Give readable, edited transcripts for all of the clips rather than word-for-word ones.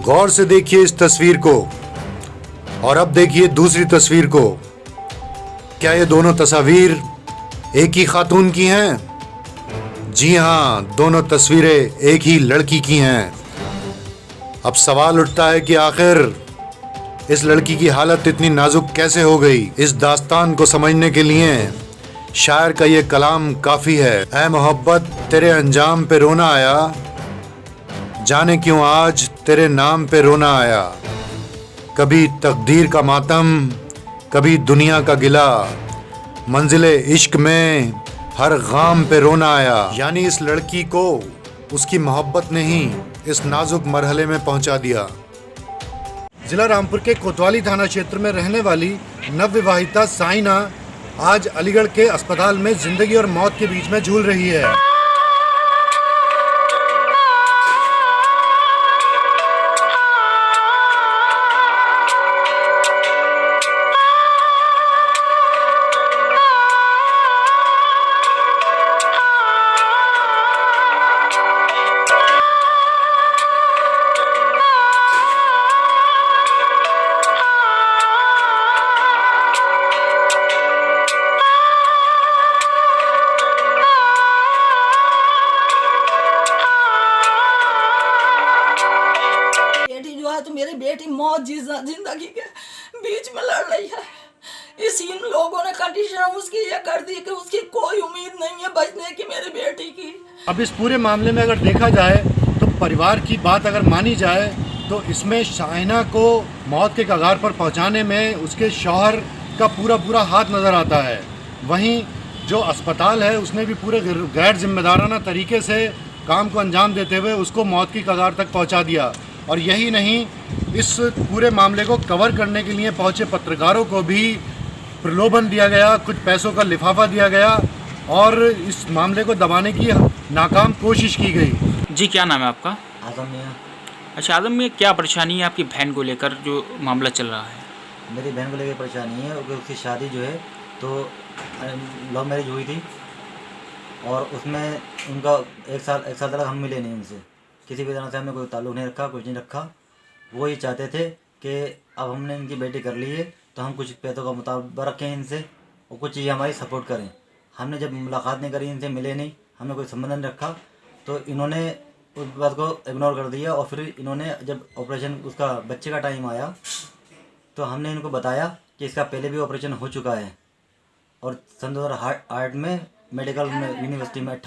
गौर से देखिए इस तस्वीर को और अब देखिए दूसरी तस्वीर को। क्या ये दोनों तस्वीर एक ही खातून की हैं? जी हाँ, दोनों तस्वीरें एक ही लड़की की हैं। अब सवाल उठता है कि आखिर इस लड़की की हालत इतनी नाजुक कैसे हो गई। इस दास्तान को समझने के लिए शायर का ये कलाम काफ़ी है। ऐ मोहब्बत तेरे अंजाम पे रोना आया, जाने क्यों आज तेरे नाम पे रोना आया। कभी तकदीर का मातम, कभी दुनिया का गिला, मंजिले इश्क में हर गाम पे रोना आया। यानी इस लड़की को उसकी मोहब्बत ने ही इस नाजुक मरहले में पहुंचा दिया। जिला रामपुर के कोतवाली थाना क्षेत्र में रहने वाली नवविवाहिता साइना आज अलीगढ़ के अस्पताल में जिंदगी और मौत के बीच में झूल रही है। तो मेरी बेटी मौत जिंदगी के बीच में लड़ रही है। इस इन लोगों ने कंडीशन उसकी ये कर दी कि उसकी कोई उम्मीद नहीं है बचने की मेरी बेटी की। अब इस पूरे मामले में अगर देखा जाए तो परिवार की बात अगर मानी जाए तो इसमें शाइना को मौत के कगार पर पहुंचाने में उसके शौहर का पूरा हाथ नज़र आता है। वहीं जो अस्पताल है उसने भी पूरे गैर जिम्मेदाराना तरीके से काम को अंजाम देते हुए उसको मौत की कगार तक पहुंचा दिया। और यही नहीं, इस पूरे मामले को कवर करने के लिए पहुंचे पत्रकारों को भी प्रलोभन दिया गया, कुछ पैसों का लिफाफा दिया गया और इस मामले को दबाने की नाकाम कोशिश की गई। जी, क्या नाम है आपका? आजम मियाँ। अच्छा आजम मियाँ, क्या परेशानी है आपकी बहन को लेकर जो मामला चल रहा है? मेरी बहन को लेकर परेशानी है क्योंकि उसकी शादी जो है तो लव मैरिज हुई थी और उसमें उनका एक साल तक हम मिले नहीं उनसे, किसी भी तरह से हमने कोई ताल्लुक़ नहीं रखा, कुछ नहीं रखा। वो ये चाहते थे कि अब हमने इनकी बेटी कर ली है तो हम कुछ पैसों का मुतालबा रखें इनसे और कुछ ये हमारी सपोर्ट करें। हमने जब मुलाकात नहीं करी, इनसे मिले नहीं, हमने कोई संबंध नहीं रखा, तो इन्होंने उस बात को इग्नोर कर दिया। और फिर इन्होंने जब ऑपरेशन उसका बच्चे का टाइम आया तो हमने इनको बताया कि इसका पहले भी ऑपरेशन हो चुका है और सन 2008 में मेडिकल में यूनिवर्सिटी में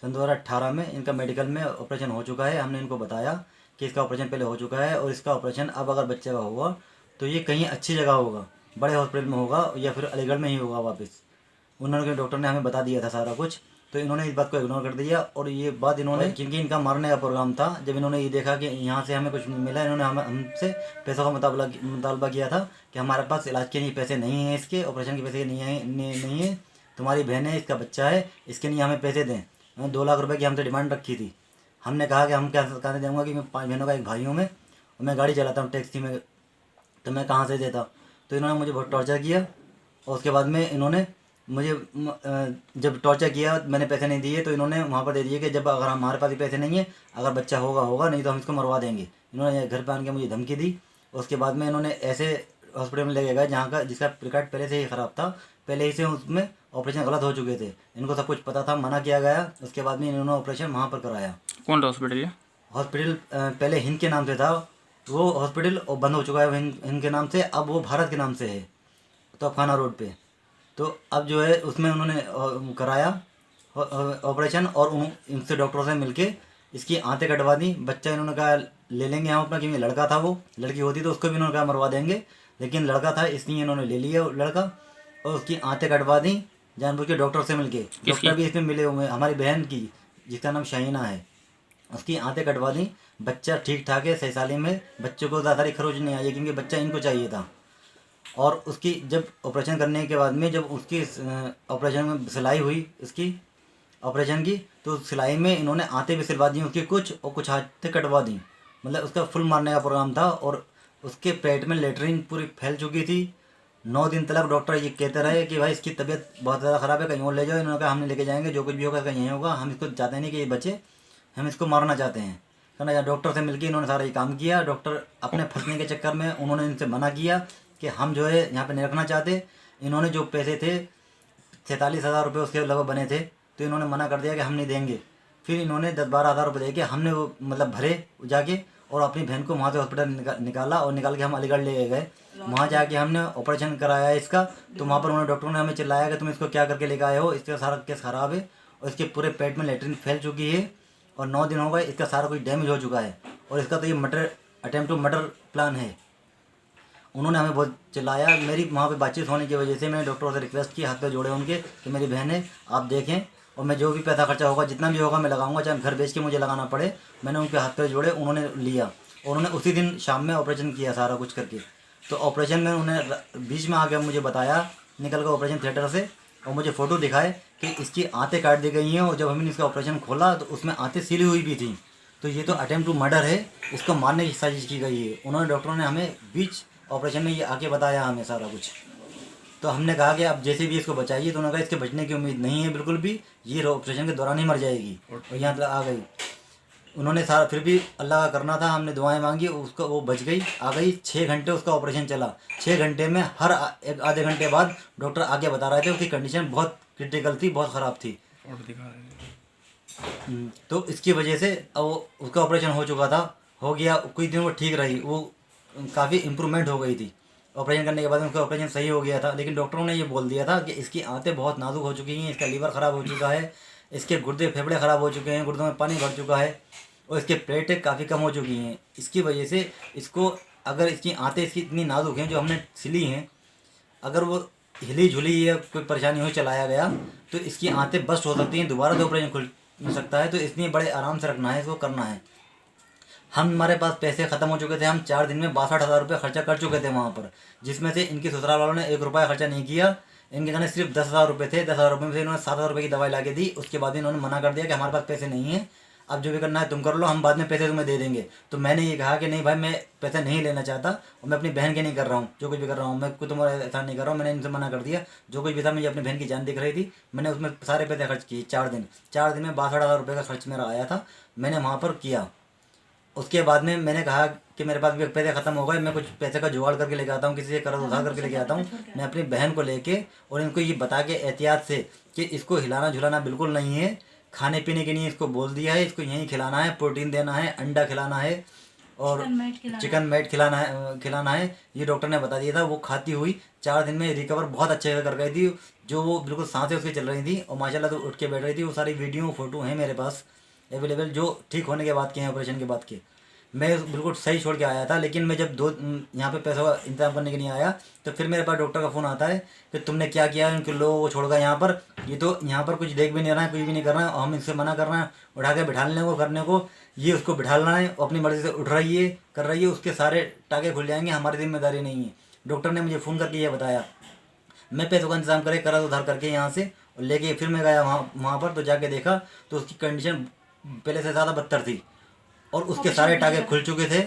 सन 2018 में इनका मेडिकल में ऑपरेशन हो चुका है। हमने इनको बताया कि इसका ऑपरेशन पहले हो चुका है और इसका ऑपरेशन अब अगर बच्चे का होगा तो ये कहीं अच्छी जगह होगा, बड़े हॉस्पिटल में होगा या फिर अलीगढ़ में ही होगा वापस। उन्होंने डॉक्टर ने हमें बता दिया था सारा कुछ, तो इन्होंने इस बात को इग्नोर कर दिया। और ये बात इन्होंने, क्योंकि इनका मारने का प्रोग्राम था, जब इन्होंने ये देखा कि यहाँ से हमें कुछ मिला, इन्होंने हमसे पैसों का मुतालबा किया था कि हमारे पास इलाज के लिए पैसे नहीं हैं, इसके ऑपरेशन के पैसे नहीं है, तुम्हारी बहन है, इसका बच्चा है, इसके लिए हमें पैसे दें। 2 लाख रुपए की हमसे डिमांड रखी थी। हमने कहा कि हम क्या कहने दूँगा कि मैं 5 बहनों का एक भाई हूँ मैं, और मैं गाड़ी चलाता हूँ टैक्सी में, तो मैं कहाँ से देता। तो इन्होंने मुझे बहुत टॉर्चर किया और उसके बाद में इन्होंने मुझे जब टॉर्चर किया, मैंने पैसे नहीं दिए तो इन्होंने वहाँ पर दे दिए कि जब अगर हमारे पास ही पैसे नहीं है, अगर बच्चा होगा नहीं तो हम इसको मरवा देंगे। इन्होंने घर पर आन के मुझे धमकी दी। उसके बाद में इन्होंने ऐसे हॉस्पिटल में ले गए जहाँ का जिसका रिकॉर्ड पहले से ही ख़राब था, पहले ही से उसमें ऑपरेशन गलत हो चुके थे, इनको सब कुछ पता था, मना किया गया। उसके बाद में इन्होंने ऑपरेशन वहाँ पर कराया। कौन सा हॉस्पिटल है? हॉस्पिटल पहले हिंद के नाम से था वो हॉस्पिटल, और बंद हो चुका है हिंद के नाम से, अब वो भारत के नाम से है, तो खाना रोड पे। तो अब जो है उसमें उन्होंने कराया ऑपरेशन और उनसे डॉक्टरों से मिलके इसकी आंतें कटवा दी। बच्चा इन्होंने कहा ले लेंगे हम अपना, क्योंकि लड़का था, वो लड़की होती तो उसको भी इन्होंने कहा मरवा देंगे, लेकिन लड़का था इसलिए इन्होंने ले लिया लड़का और उसकी आंतें कटवा दी जानबूझ के डॉक्टर से मिलके। डॉक्टर भी इसमें मिले हुए, हमारी बहन की जिसका नाम शाइना है, उसकी आंतें कटवा दी। बच्चा ठीक ठाक है, 6 साल में, बच्चों को ज़्यादा खरोच नहीं आई क्योंकि बच्चा इनको चाहिए था। और उसकी जब ऑपरेशन करने के बाद में जब उसकी ऑपरेशन में सिलाई हुई इसकी ऑपरेशन की, तो सिलाई में इन्होंने आंतें भी सिलवा दी उसकी कुछ, और कुछ आंतें कटवा दी। मतलब उसका फुल मारने का प्रोग्राम था। और उसके पेट में लेटरिन पूरी फैल चुकी थी। 9 दिन तक डॉक्टर ये कहते रहे कि भाई इसकी तबीयत बहुत ज़्यादा ख़राब है, कहीं और ले जाओ। इन्होंने कहा हम नहीं लेके जाएंगे, जो कुछ भी होगा कहीं यहीं होगा, हम इसको चाहते नहीं कि ये बचे, हम इसको मारना चाहते हैं। करना। डॉक्टर से मिलके इन्होंने सारा ये काम किया। डॉक्टर अपने फंसने के चक्कर में उन्होंने इनसे मना किया कि हम जो है यहाँ पे नहीं रखना चाहते। इन्होंने जो पैसे थे 47,000 रुपये उसके लगभग बने थे, तो इन्होंने मना कर दिया कि हम नहीं देंगे। फिर इन्होंने 10-12 हज़ार रुपये दे के हमने वो मतलब भरे जाके और अपनी बहन को वहाँ से हॉस्पिटल निकाला और निकाल के हम अलीगढ़ ले गए। वहाँ जाके हमने ऑपरेशन कराया इसका। तो वहाँ पर उन्होंने डॉक्टर ने हमें चिल्लाया कि तुम इसको क्या करके लेके आए हो, इसका सारा केस ख़राब है और इसके पूरे पेट में लेटरिन फैल चुकी है और 9 दिन हो गए, इसका सारा कुछ डैमेज हो चुका है और इसका तो ये अटेम्प्ट टू मर्डर प्लान है। उन्होंने हमें बहुत चिल्लाया। मेरी वहाँ पे बातचीत होने की वजह से मैंने डॉक्टरों से रिक्वेस्ट की, हाथ पे जोड़े उनके कि मेरी बहन है, आप देखें और मैं जो भी पैसा खर्चा होगा जितना भी होगा मैं लगाऊंगा, चाहे घर बेच के मुझे लगाना पड़े। मैंने उनके हाथ पे जोड़े, उन्होंने लिया। उन्होंने उसी दिन शाम में ऑपरेशन किया सारा कुछ करके। तो ऑपरेशन में उन्होंने बीच में आके मुझे बताया निकल कर ऑपरेशन थिएटर से और मुझे फ़ोटो दिखाए कि इसकी आंतें काट दी गई हैं और जब हमने इसका ऑपरेशन खोला तो उसमें आंतें सीली हुई भी थी। तो ये तो अटेम्प्ट टू मर्डर है, इसको मारने की साजिश की गई है। उन्होंने डॉक्टरों ने हमें बीच ऑपरेशन में ये आके बताया हमें सारा कुछ। तो हमने कहा कि अब जैसे भी इसको बचाइए, तो उन्होंने कहा इसके बचने की उम्मीद नहीं है बिल्कुल भी, ये ऑपरेशन के दौरान ही मर जाएगी और यहाँ तक आ गई। उन्होंने सारा फिर भी अल्लाह का करना था, हमने दुआएं मांगी, उसको वो बच गई, आ गई। 6 घंटे उसका ऑपरेशन चला। 6 घंटे में हर एक आधे घंटे बाद डॉक्टर आगे बता रहे थे उसकी कंडीशन बहुत क्रिटिकल थी, बहुत ख़राब थी। तो इसकी वजह से वो उसका ऑपरेशन हो चुका था, हो गया, कुछ दिन वो ठीक रही, वो काफ़ी इम्प्रूवमेंट हो गई थी। ऑपरेशन करने के बाद उसका ऑपरेशन सही हो गया था। लेकिन डॉक्टरों ने ये बोल दिया था कि इसकी आंतें बहुत नाजुक हो चुकी हैं, इसका लीवर ख़राब हो चुका है, इसके गुर्दे फेफड़े ख़राब हो चुके हैं, गुर्दों में पानी भर चुका है और इसके प्लेटें काफ़ी कम हो चुकी हैं। इसकी वजह से इसको, अगर इसकी आंतें इसकी इतनी नाजुक हैं जो हमने सिली हैं, अगर वो हिली झुली या कोई परेशानी हो चलाया गया तो इसकी आंतें बस्ट हो सकती हैं, दोबारा से ऑपरेशन खुल सकता है। तो इसलिए बड़े आराम से रखना है, इसको करना है। हमारे पास पैसे ख़त्म हो चुके थे, हम 4 दिन में 62,000 रुपये खर्चा कर चुके थे वहाँ पर, जिसमें से इनकी ससुराल वालों ने 1 रुपया खर्चा नहीं किया। इनके कहने सिर्फ 10,000 रुपये थे। 10,000 रुपये में से इन्होंने 7,000 रुपये की दवाई ला के दी। उसके बाद इन्होंने मना कर दिया कि हमारे पास पैसे नहीं है, अब जो भी करना है तुम कर लो, हम बाद में पैसे तुम्हें दे देंगे। तो मैंने ये कहा कि नहीं भाई, मैं पैसे नहीं लेना चाहता और मैं अपनी बहन के नहीं कर रहा हूँ, जो कुछ भी कर रहा हूँ मैं कुछ तुम्हारा ऐसा नहीं कर रहा हूँ। मैंने इनसे मना कर दिया। जो कुछ भी था, मुझे अपनी बहन की जान दिख रही थी, मैंने उसमें सारे पैसे खर्च किए। 4 दिन में 62,000 रुपये का खर्च मेरा आया था, मैंने वहाँ पर किया। उसके बाद में मैंने कहा कि मेरे पास भी पैसे ख़त्म हो गए, मैं कुछ पैसे का जुगाड़ करके लेके आता हूँ, किसी से कर्ज उधार करके लेके आता हूँ। मैं अपनी बहन को लेके और इनको ये बता के एहतियात से कि इसको हिलाना झुलाना बिल्कुल नहीं है, खाने पीने के लिए इसको बोल दिया है, इसको यहीं खिलाना है, प्रोटीन देना है, अंडा खिलाना है और चिकन मैट खिलाना है। ये डॉक्टर ने बता दिया था। वो खाती हुई 4 दिन में रिकवर बहुत अच्छे से कर गई थी, जो वो बिल्कुल सांसें उसकी चल रही थी और माशाल्लाह तो उठ के बैठ रही थी। वो सारी वीडियो फ़ोटो हैं मेरे पास अवेलेबल, जो ठीक होने के बाद के हैं, ऑपरेशन के बाद के। मैं बिल्कुल सही छोड़ के आया था। लेकिन मैं जब यहाँ पे पैसों का इंतजाम करने के लिए आया तो फिर मेरे पास डॉक्टर का फ़ोन आता है कि तुमने क्या किया, उनके लोगों को छोड़ गया यहाँ पर, ये तो यहाँ पर कुछ देख भी नहीं रहा है, कुछ भी नहीं कर रहा है और हम इससे मना कर रहे हैं उठा के बिठाने को करने को। ये उसको बिठाना है, अपनी मर्ज़ी से उठ रही है, कर रही है, उसके सारे टाँगे खुल जाएंगे, हमारी जिम्मेदारी नहीं है। डॉक्टर ने मुझे फ़ोन करके ये बताया। मैं पैसों का इंतजाम करे कर्ज उधार करके यहाँ से और लेके फिर मैं गया वहाँ पर। तो जाके देखा तो उसकी कंडीशन पहले से ज़्यादा बदतर थी और उसके सारे टाँगे खुल चुके थे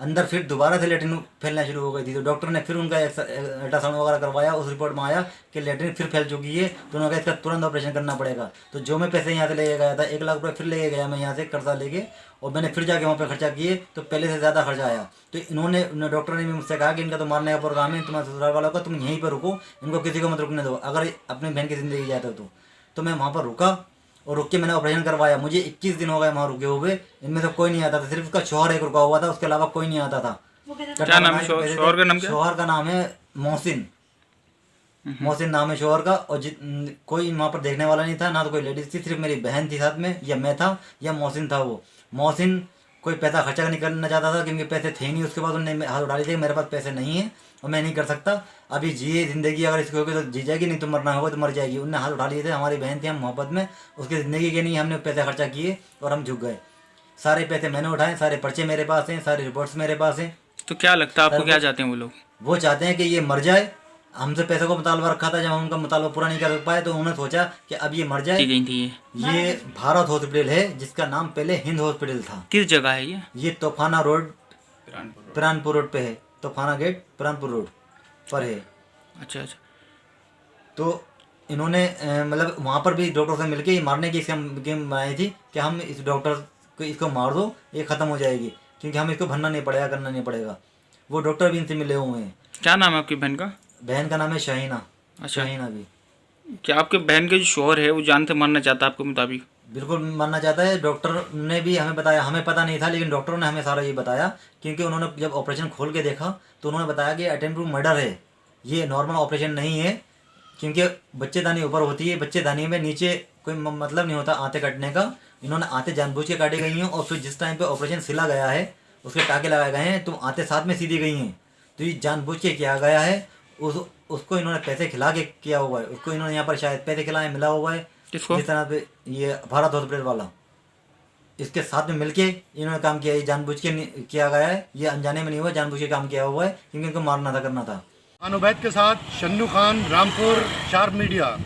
अंदर, फिर दोबारा से लेटरिन फैलना शुरू हो गई थी। तो डॉक्टर ने फिर उनका अल्ट्रासाउंड वगैरह करवाया, उस रिपोर्ट में आया कि लेटरिन फिर फैल चुकी है। तो उन्होंने कहा इसका तुरंत ऑपरेशन करना पड़ेगा। तो जो मैं पैसे यहाँ से लेके गया था 1 लाख रुपये फिर लेके गया मैं यहाँ से कर्जा लेके, और मैंने फिर जाके वहाँ पे खर्चा किए तो पहले से ज़्यादा खर्चा आया। तो इन्होंने डॉक्टर ने भी मुझसे कहा कि इनका तो मारने का प्रोग्राम है, तुम्हारे ससुराल वालों का, तुम यहीं पर रुको, इनको किसी को मत रुकने दो, अगर अपनी बहन की ज़िंदगी जाता तो मैं वहाँ पर रुका और रुक के मैंने ऑपरेशन करवाया। मुझे 21 दिन हो गए वहाँ रुके हुए, इनमें से कोई नहीं आता था, सिर्फ उसका शौहर एक रुका हुआ था, उसके अलावा कोई नहीं आता था। क्या नाम है शौहर का? नाम क्या? शौहर का नाम है मोहसिन नाम है शौहर का। और कोई वहाँ पर देखने वाला नहीं था, ना तो कोई लेडीज थी, सिर्फ मेरी बहन थी साथ में, या मैं था या मोहसिन था। वो मोहसिन कोई पैसा खर्चा नहीं करना चाहता था क्योंकि पैसे थे नहीं उसके पास। उन्होंने हाथ उठा लिए थे, मेरे पास पैसे नहीं है और मैं नहीं कर सकता, अभी जिए ज़िंदगी अगर इसकी होगी तो जी जाएगी, नहीं तो मरना होगा तो मर जाएगी। उनने हाथ उठा लिए थे, हमारी बहन थी, हम मोहब्बत में उसकी ज़िंदगी के नहीं, हमने पैसे खर्चा किए और हम झुक गए। सारे पैसे मैंने उठाए, सारे पर्चे मेरे पास हैं, सारी रिपोर्ट्स मेरे पास हैं। तो क्या लगता है आपको, क्या चाहते हैं वो लोग? वो चाहते हैं कि ये मर जाए। हमसे पैसे को मुतालबा रखा था, जब हम उनका मुतालबा पूरा नहीं कर पाए तो उन्होंने सोचा कि अब ये मर जाए। गई थी ये भारत हॉस्पिटल है, जिसका नाम पहले हिंद हॉस्पिटल था। किस जगह है ये तोफाना रोड, पिरानपुर रोड पे है, तोफाना गेट पिरानपुर रोड पर है। अच्छा। तो इन्होंने मतलब वहाँ पर भी डॉक्टर से मिलके ये मारने की गेम बनाई थी कि हम इस डॉक्टर कि इसको मार दो, ये ख़त्म हो जाएगी, क्योंकि हमें इसको भरना नहीं पड़ेगा, करना नहीं पड़ेगा। वो डॉक्टर भी इनसे मिले हुए हैं। क्या नाम है आपकी बहन का? बहन का नाम है शाहीना। अच्छा। शाहीना भी क्या आपके बहन के जो शोहर है वो जान से मारना चाहता है आपके मुताबिक? बिल्कुल मानना चाहता है। डॉक्टर ने भी हमें बताया, हमें पता नहीं था, लेकिन डॉक्टरों ने हमें सारा ये बताया, क्योंकि उन्होंने जब ऑपरेशन खोल के देखा तो उन्होंने बताया कि अटेम्प्ट टू मर्डर है, ये नॉर्मल ऑपरेशन नहीं है, क्योंकि बच्चेदानी ऊपर होती है, बच्चेदानी में नीचे कोई मतलब नहीं होता आंतें काटने का। इन्होंने आंतें जानबूझ के काटी गई हैं, और फिर जिस टाइम पे ऑपरेशन सिला गया है उसके टाके लगाए गए हैं, तो आंतें साथ में सीधी गई हैं, तो ये जानबूझ के किया गया है। उसको इन्होंने पैसे खिला के किया हुआ है, उसको इन्होंने यहाँ पर शायद पैसे खिलाए, मिला हुआ है। किसको? जिस तरह पे ये भारत हॉस्पिटल वाला, इसके साथ में मिलके इन्होंने काम किया, ये जानबूझ के किया गया है, ये अनजाने में नहीं हुआ, जानबूझ के काम किया हुआ है, क्योंकि इनको मारना था, करना था। अनोबैद के साथ शन्नू खान, रामपुर, शार्प मीडिया।